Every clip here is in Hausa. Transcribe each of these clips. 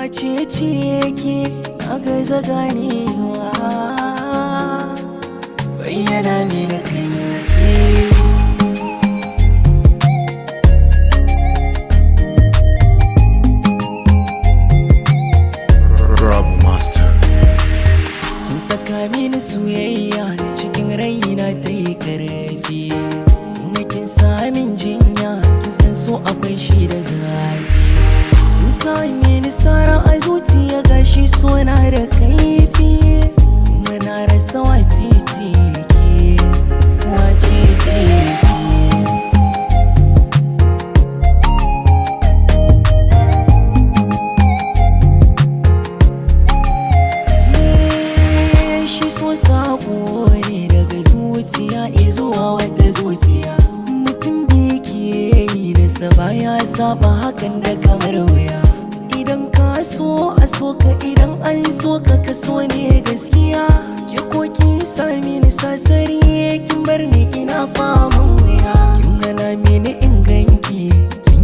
wace ce ke na gaza ganewa, bayyana mini kanki. Kin saka mini soyayya cikin raina ta yi karfi, kuma kin sa min jinya, kin san so akwai shi da zafi. Kin sa mini sara a zuciya gashi sona da kaifi, kuma na rasa wace ce ke, wace ce ke. So sako ne daga zuciya izuwa wata zuciya, mutum bai ke yi da saba ya saba hakan da kamar wuya. Idan ka so a so ka, idan an so ka kaso ne gaskiya. Ke ko kin sami ni sasari kin bar ni ina faman wuya. Kin hana mini in ganki,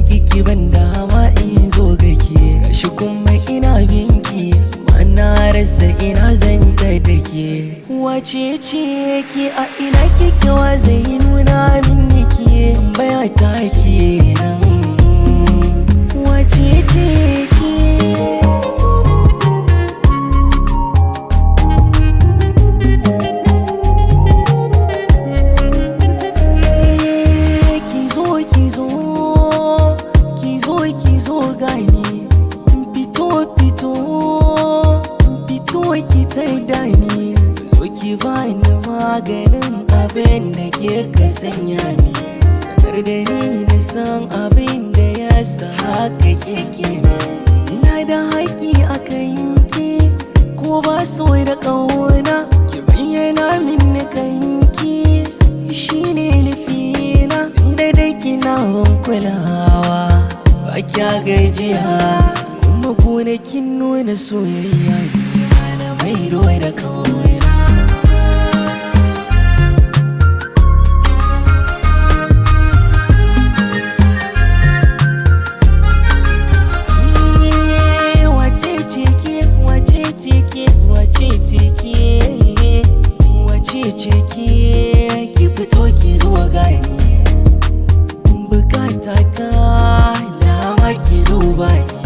kin ki ban dama in zo gake, gashi kuma ina binki, na rasa ina zanta da ke. Wace ce ke, a ina kike, wa zai nuna min ke, tambaya ta kenan. Wace ce ke? Kizo gani, fito ki taida ni, zo ki bani maganin abin da ke ka sanya ni, sanar da ni na san abin da ya sa haka kike mi. Ina da haƙi a kanki, ko ba so da ƙauna, ki bayyana min kanki, shine nufina. Da dai kina ban kulawa, ba kya gajiya, kuma gonakin nuna soyayya ne maido da kauna. Wace ce ke, wace ce ke, wace ce ke, wace ce ke, ki fito ki zo gani, bukata ta dama ki duba ni.